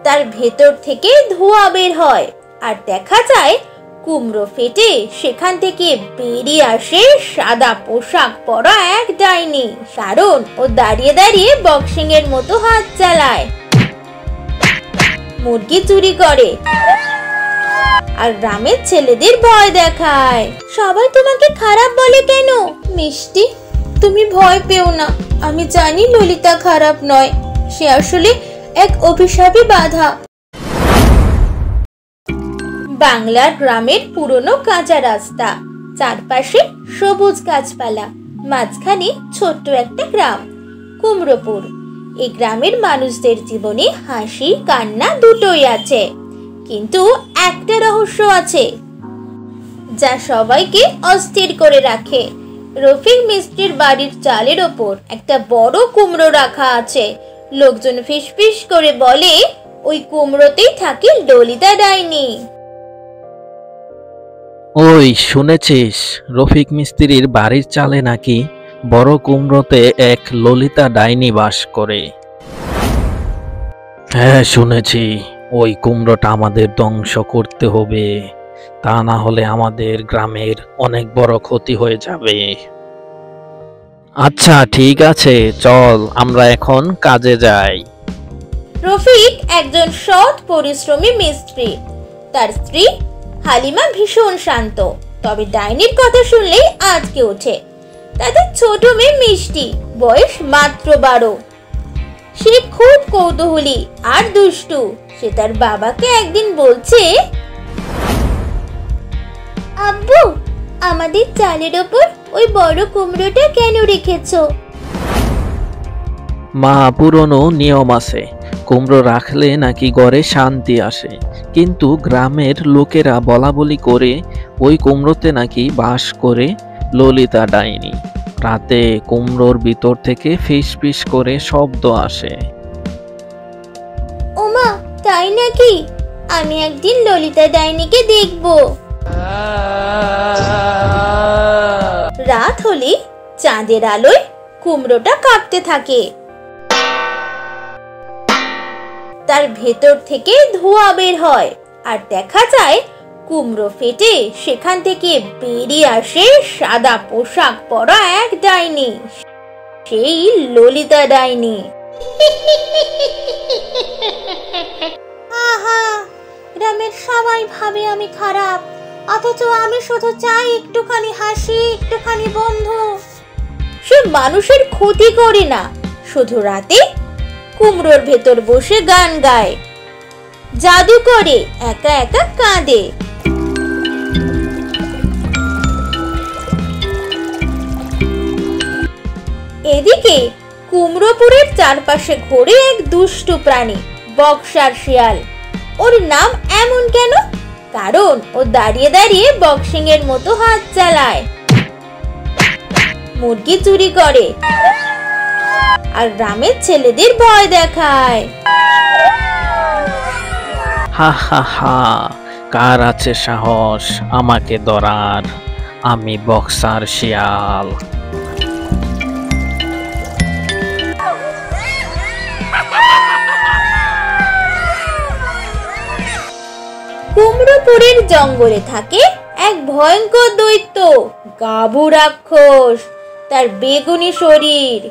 তার ভেতর থেকে ধোঁয়া বের হয় আর দেখা যায় কুমড়ো ফেটে সেখান থেকে বেরিয়ে আসে সাদা পোশাক পরা এক ডাইনি। কারণ ও দাঁড়িয়ে দাঁড়িয়ে বক্সিং এর মতো হাত চালায়, মুরগি চুরি করে আর গ্রামের ছেলেদের ভয় দেখায়। সবাই তোমাকে খারাপ বলে কেন? মিষ্টি, তুমি ভয় পেও না। আমি জানি ললিতা খারাপ নয়, সে আসলে এক অভিশাপী বাধা। বাংলার গ্রামের পুরনো কাঁচা রাস্তা, চারপাশে সবুজ গাছপালা, মাঝখানে ছোট্ট একটা গ্রাম কুমড়োপুর। এই গ্রামের মানুষদের জীবনে হাসি কান্না দুটোই আছে, কিন্তু একটা রহস্য আছে যা সবাইকে অস্থির করে রাখে। রফিক মিস্ত্রির বাড়ির চালের ওপর একটা বড় কুমড়ো রাখা আছে। লোকজন ফিসফিস করে বলে ওই কুমড়োতেই থাকে ললিতা ডাইনি। ওই শুনেছিস, রফিক মিস্ত্রির বাড়ির চালে নাকি বড় কুমড়োতে এক ললিতা ডাইনি বাস করে? হ্যাঁ শুনেছি। ওই কুমড়োটা আমাদের ধ্বংস করতে হবে, তা না হলে আমাদের গ্রামের অনেক বড় ক্ষতি হয়ে যাবে। আচ্ছা ঠিক আছে, চল আমরা এখন কাজে যাই। রফিক একজন সৎ পরিশ্রমী মিস্ত্রি। তার স্ত্রী হালিমা ভীষণ শান্ত, তবে ডাইনির কথা শুনলেই আঁতকে ওঠে। তাদের ছোট মেয়ে মিষ্টি, বয়স মাত্র 12। সে খুব কৌতূহলী আর দুষ্টু। সে তার বাবাকে একদিন বলছে, আব্বু, আমাদের চালের ওপর ওই বড় কুমড়োটা কেন রেখেছো? মা, পুরনো নিয়ম আছে, কুমড়ো রাখলে নাকি ঘরে শান্তি আসে। কিন্তু গ্রামের লোকেরা বলাবলি করে ওই কুমড়োতে নাকি বাস করে ললিতা ডাইনি। রাতে কুমড়োর ভিতর থেকে ফিস ফিস করে শব্দ আসে। ওমা, তাই নাকি? আমি একদিন ললিতা ডাইনিকে দেখব। রাত হলে চাঁদের আলোয় কুমড়োটা কাঁপতে থাকে। তার ভেতর থেকে ধোঁয়া বের হয় আর দেখা যায় কুমড়ো ফেটে সেখান থেকে বেরিয়ে আসে সাদা পোশাক পরা এক ডাইনি, সেই ললিতা ডাইনি। আহা, গ্রামের সবাই ভাবে আমি খারাপ, অথচ আমি শুধু চাই একটুখানি হাসি, একটুখানি বন্ধু। সে মানুষের ক্ষতি করে না, শুধু রাতে কুমড়োর ভেতর বসে গান গায়, জাদু করে, একা একা কাঁদে। এদিকে কুমড়োপুরের চারপাশে ঘোরে এক দুষ্টু প্রাণী, বক্সার শিয়াল। ওর নাম এমন কেন? কারণ ও দাঁড়িয়ে দাঁড়িয়ে বক্সিং এর মতো হাত চালায়, মুরগি চুরি করে আর গ্রামের ছেলেদের ভয় দেখায়। হা হা হা, কার আছে সাহস আমাকে ধরার? আমি বক্সার শিয়াল। কুমড়োপুরের জঙ্গলে থাকে এক ভয়ঙ্কর দৈত্য, গাবু রাক্ষস। তার বেগুনি শরীর,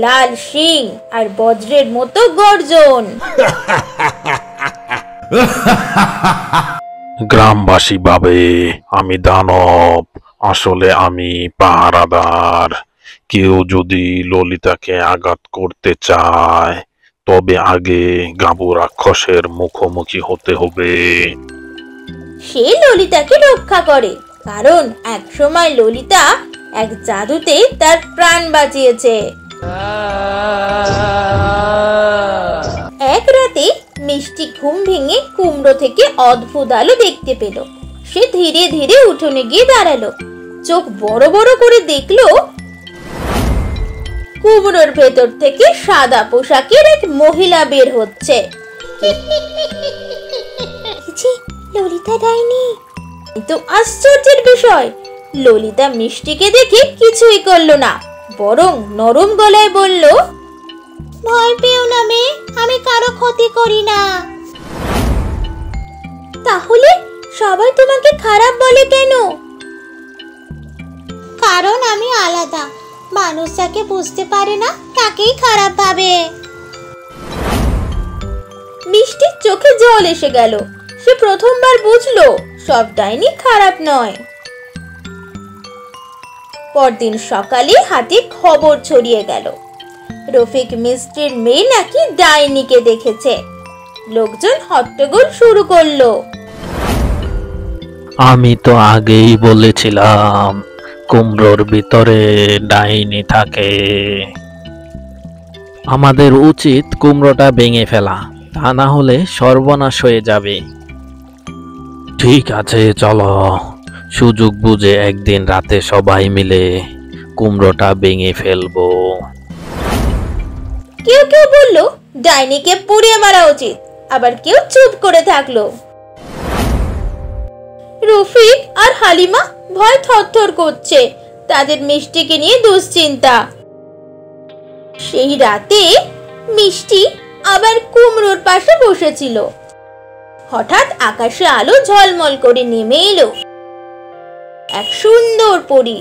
লাল শিং আর বজ্রের মতো গর্জন। গ্রামবাসী ভাবে আমি দানব, আসলে আমি পাহারাদার। কেউ যদি ললিতাকে আঘাত করতে চায় তবে আগে গাবু রাক্ষসের মুখোমুখি হতে হবে। সে ললিতাকে রক্ষা করে, কারণ একসময় ললিতা এক জাদুতে তার প্রাণ বাঁচিয়েছে। এক রাতে মিষ্টি ঘুম ভেঙে কুমড়ো থেকে অদ্ভুত আলো দেখতে পেল। সে ধীরে ধীরে উঠোনে গিয়ে দাঁড়ালো, চোখ বড় বড় করে দেখলো কুমড়োর ভেতর থেকে সাদা পোশাকের এক মহিলা বের হচ্ছে। ললিতা ডাইনি। কিন্তু আশ্চর্যের বিষয়, ললিতা মিষ্টিকে দেখে কিছুই করলো না, বরং নরম গলায় বলল, ভয় পেও না মেয়ে, আমি কারো ক্ষতি করি না। তাহলে সবাই তোমাকে খারাপ বলে কেন? কারণ আমি আলাদা। মানুষ যাকে বুঝতে পারে না তাকেই খারাপ ভাবে। মিষ্টির চোখে জল এসে গেল। সে প্রথমবার বুঝলো সব ডাইনি খারাপ নয়। পরদিন সকালে হাতে খবর ছড়িয়ে গেল, রফিক মিস্ত্রির মেয়ে নাকি ডাইনিকে দেখেছে। লোকজন হট্টগোল শুরু করলো। আমি তো আগেই বলেছিলাম কুমড়োর ভিতরে ডাইনি থাকে। আমাদের উচিত কুমড়োটা ভেঙে ফেলা, তা না হলে সর্বনাশ হয়ে যাবে। ঠিক আছে, চলো, সুযোগ বুঝে একদিন রাতে সবাই মিলে কুমড়োটা ভেঙে ফেলবো। কেউ কেউ বলল ডাইনিকে পুড়িয়ে মারা উচিত, আবার কেউ চুপ করে থাকলো। রফিক আর হালিমা ভয় থরথর করছে, তাদের মিষ্টিকে নিয়ে দুশ্চিন্তা। সেই রাতে মিষ্টি আবার কুমড়োর পাশে বসেছিল। হঠাৎ আকাশে আলো ঝলমল করে নেমে এলো এক সুন্দর পরী।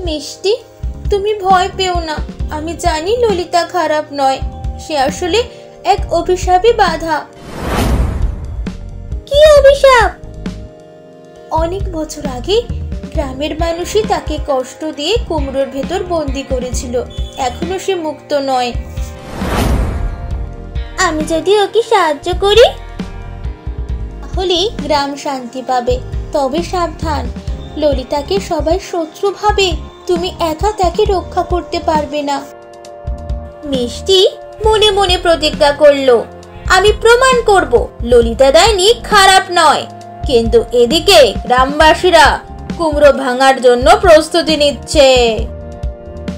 মিষ্টি, তুমি ভয় পেও না। আমি জানি ললিতা খারাপ নয়, সে আসলে এক অভিশাপে বাঁধা। কি অভিশাপ? অনেক বছর আগে গ্রামের মানুষই তাকে কষ্ট দিয়ে কুমড়োর ভেতর বন্দি করেছিল। এখনো সে মুক্ত নয়। আমি যদি ওকে সাহায্য করি তাহলে গ্রাম শান্তি পাবে। তবে সাবধান, ললিতাকে সবাই শত্রু ভাবে। তুমি একা তাকে রক্ষা করতে পারবে না। মিষ্টি মনে মনে প্রতিজ্ঞা করলো, আমি প্রমাণ করব ললিতা ডাইনি খারাপ নয়। কিন্তু এদিকে গ্রামবাসীরা কুমড়ো ভাঙার জন্য প্রস্তুতি নিচ্ছে।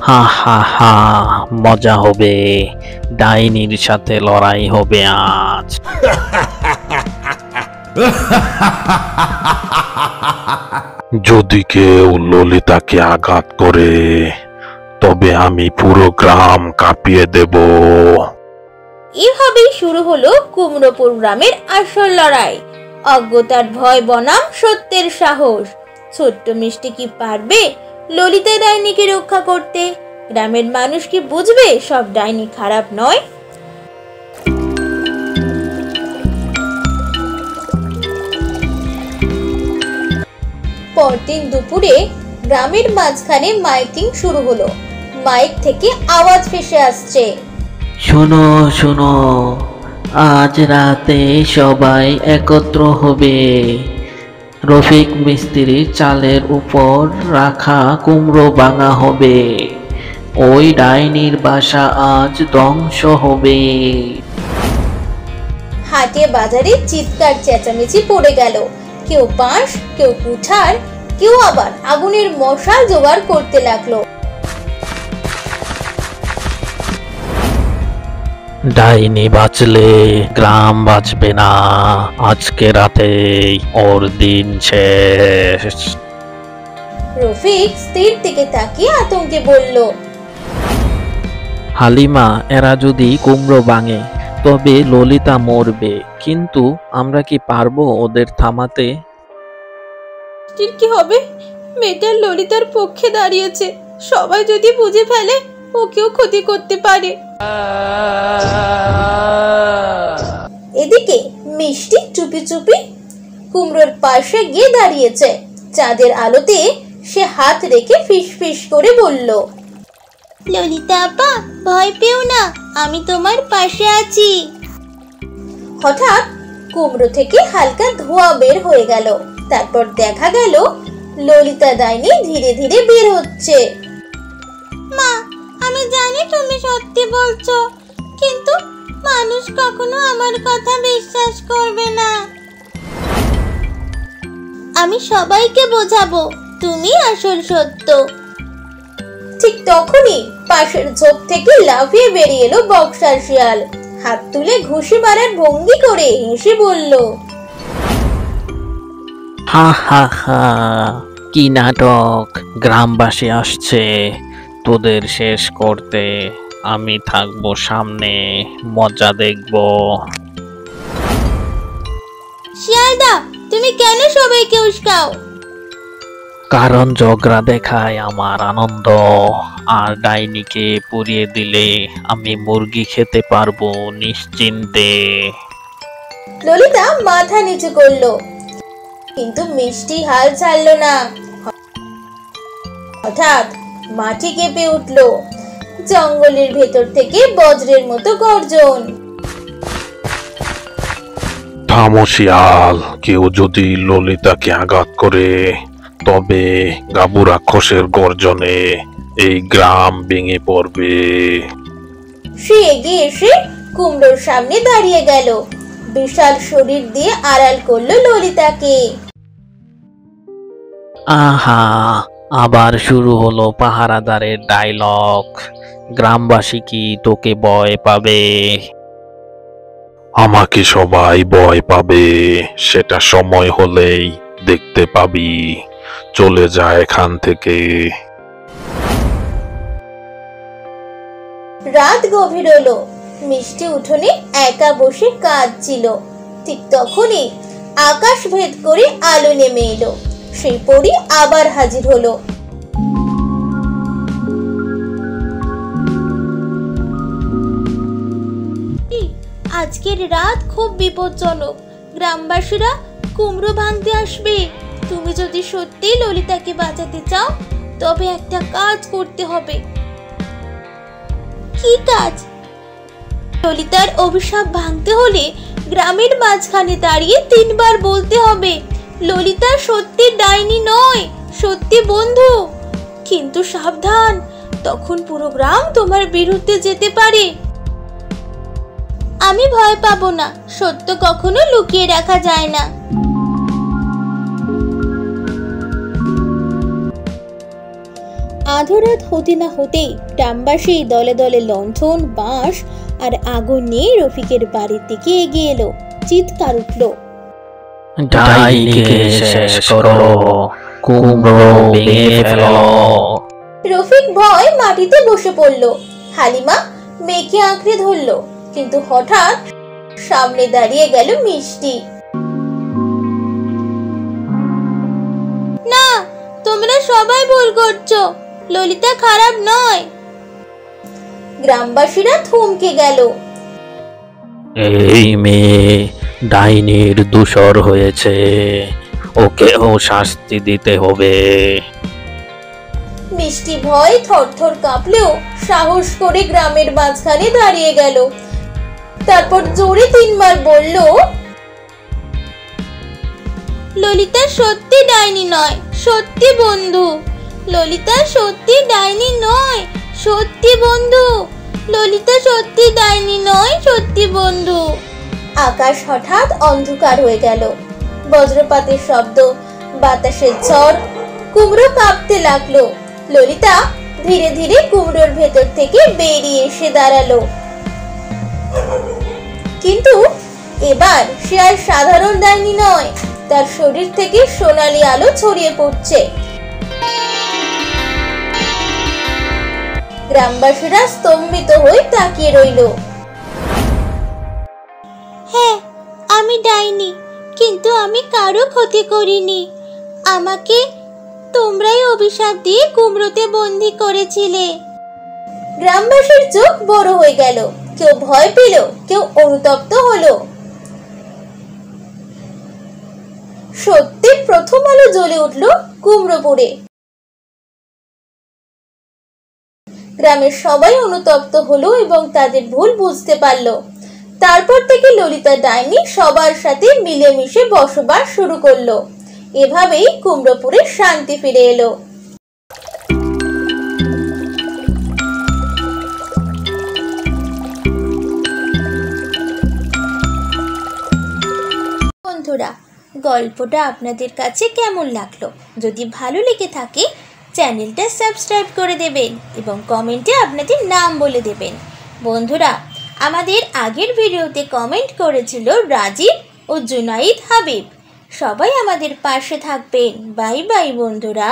হা হা হা, মজা হবে। ডাইনির সাথে লড়াই হবে আজ। যদি কেউ ললিতাকে আঘাত করে তবে আমি পুরো গ্রাম কাঁপিয়ে দেব। এভাবেই শুরু হলো কুমড়োপুর গ্রামের আসল লড়াই। অজ্ঞতার ভয় বনাম সত্যের সাহস। ছোট্ট মিষ্টি কি পারবে ললিতা ডাইনিকে রক্ষা করতে? গ্রামের মানুষ কি বুঝবে সব ডাইনি খারাপ নয়? পরদিন দুপুরে গ্রামের মাঝখানে মাইকিং শুরু হলো। মাইক থেকে আওয়াজ ভেসে আসছে, শোনো শোনো, আজ রাতে সবাই একত্র হবে। রফিক মিস্ত্রির চালের উপর রাখা কুমড়ো ভাঙা হবে। ওই ডাইনির বাসা আজ ধ্বংস হবে। হাটে বাজারে চিৎকার চেঁচামেচি পড়ে গেল। কেউ বাঁশ, কেউ কুঠার, কেউ আবার আগুনের মশাল জোগাড় করতে লাগলো। ডাইনি বাঁচলে গ্রাম বাঁচবে না। আজকে রাতেই ওর দিন শেষ। রফিক স্ত্রীর দিকে তাকিয়ে আতঙ্কে বলল, হালিমা, এরা যদি কুমড়ো ভাঙে তবে ললিতা মরবে। কিন্তু আমরা কি পারবো ওদের থামাতে? কি হবে? মেয়েটা ললিতার পক্ষে দাঁড়িয়েছে। সবাই যদি বুঝে ফেলে ওকেও ক্ষতি করতে পারে। এদিকে মিষ্টি চুপি চুপি কুমড়োর পাশে গিয়ে দাঁড়িয়েছে। চাঁদের আলোতে সে হাত রেখে ফিসফিস করে বলল, ললিতা আপা, ভয় পেও না, আমি তোমার পাশে আছি। হঠাৎ কুমড়ো থেকে হালকা ধোঁয়া বের হয়ে গেল। তারপর দেখা গেল ললিতা ডাইনি ধীরে ধীরে বের হচ্ছে। মা, আমি জানি তুমি সত্যি বলছো, কিন্তু মানুষ কখনো আমার কথা বিশ্বাস করবে না। আমি সবাইকে বোঝাবো তুমি আসল সত্য। ঠিক তখনই পাশের ঝোপ থেকে লাফিয়ে বেরিয়ে এলো বক্সার শিয়াল। হাত তুলে ঘুষি মারার ভঙ্গি করে হেসে বলল, হা হা হা, কি নাটক! গ্রামবাসী আসছে তোদের শেষ করতে। আমি থাকবো সামনে, মজা দেখব। শিয়ালদা, তুমি কেন সবাইকে উস্কাও? কারণ ঝগড়া দেখায় আমার আনন্দ, আর ডাইনিকে পুড়িয়ে দিলে আমি মুরগি খেতে পারবো নিশ্চিন্তে। ললিতা মাথা নিচু করলো, কিন্তু মিষ্টি হাল ছাড়লো না। হঠাৎ মাটি কেঁপে উঠলো, জঙ্গলের ভেতর থেকে বজ্রের মতো গর্জন। থামো শিয়াল, কেউ যদি ললিতাকে আঘাত করে তবে গাবু রাক্ষসের গর্জনে এই গ্রাম ভেঙে পড়বে। সে এগিয়ে এসে কুমড়োর সামনে দাঁড়িয়ে গেল, বিশাল শরীর দিয়ে আড়াল করলো ললিতাকে। আহা, আবার শুরু হলো পাহারাদারের ডায়লগ। গ্রামবাসী কি তোকে ভয় পাবে? আমাকে সবাই ভয় পাবে, সেটা সময় হলেই দেখতে পাবি। চলে যায় এখান থেকে। রাত গভীর হলো, মিষ্টি উঠোনে একা বসে কাঁদছিল। ঠিক তখনই আকাশ ভেদ করে আলো নেমে এলো। সেই পরী আবার হাজির হলো। আজকের রাত খুব বিপজ্জনক, গ্রামবাসীরা কুমড়ো ভাঙতে আসবে। তুমি যদি সত্যি ললিতাকে বাঁচাতে চাও তবে একটা কাজ করতে হবে। কি কাজ? ললিতার অভিশাপ ভাঙতে হলে গ্রামের মাঝখানে দাঁড়িয়ে 3 বার বলতে হবে, ললিতা সত্যি ডাইনি নয়, সত্যি বন্ধু। কিন্তু সাবধান, তখন পুরো গ্রাম তোমার বিরুদ্ধে যেতে পারে। আমি ভয় পাবো না, সত্য কখনো লুকিয়ে রাখা যায় না। আধরাত হতে না হতেই গ্রামবাসী দলে দলে লণ্ঠন, বাঁশ আর আগুন নিয়ে রফিকের বাড়ির দিকে এগিয়ে এলো। চিৎকার উঠলো, ডাইনিকে শেষ করো, কুমড়ো ভেঙে ফেলো। রফিক ভয় মাটিতে বসে পড়লো। হালিমা মেয়েকে আঁকড়ে ধরলো, কিন্তু হঠাৎ সামনে দাঁড়িয়ে গেল মিষ্টি। না, তোমরা সবাই ভুল করছো, ললিতা খারাপ নয়। গ্রামবাসীরা থমকে গেল। এই মেয়ে ডাইনির দূষর হয়েছে, ওকেও শাস্তি দিতে হবে। মিষ্টি ভয় থরথর কাঁপলেও সাহস করে গ্রামের মাঝখানে দাঁড়িয়ে গেল। তারপর জোরে 3 বার বলল, ললিতা সত্যি ডাইনি নয়, সত্যি বন্ধু। ললিতা সত্যি ডাইনি নয়, সত্যি বন্ধু। ললিতা সত্যি ডাইনি নয়, সত্যি বন্ধু। আকাশ হঠাৎ অন্ধকার হয়ে গেল। বজ্রপাতের শব্দ, বাতাসের ঝড়, কুমড়ো কাঁপতে লাগলো। ললিতা ধীরে ধীরে কুমড়োর ভেতর থেকে বেরিয়ে এসে দাঁড়ালো। কিন্তু এবার সে আর সাধারণ ডাইনি নয়, তার শরীর থেকে সোনালী আলো ছড়িয়ে পড়ছে। গ্রামবাসীরা স্তম্ভিত হয়ে তাকিয়ে রইল। হ্যাঁ, আমি ডাইনি, কিন্তু আমি কারো ক্ষতি করিনি। আমাকে তোমরাই অভিশাপ দিয়ে কুমড়োতে বন্দি করেছিলে। গ্রামবাসীর চোখ বড় হয়ে গেল, কেউ ভয় পেল, কেউ অনুতপ্ত হলো। সত্যের প্রথম আলো জ্বলে উঠল কুমড়োপুরে। গ্রামের সবাই অনুতপ্ত হলো এবং তাদের ভুল বুঝতে পারলো। তারপর থেকে ললিতা ডাইনি সবার সাথে মিলেমিশে বসবাস শুরু করলো। এভাবেই কুমড়োপুরে শান্তি ফিরে এলো। বন্ধুরা, গল্পটা আপনাদের কাছে কেমন লাগলো? যদি ভালো লেগে থাকে চ্যানেলটা সাবস্ক্রাইব করে দেবেন এবং কমেন্টে আপনাদের নাম বলে দেবেন। বন্ধুরা, আমাদের আগের ভিডিওতে কমেন্ট করেছিল রাজীব ও জুনাইদ হাবিব। সবাই আমাদের পাশে থাকবেন। বাই বাই বন্ধুরা।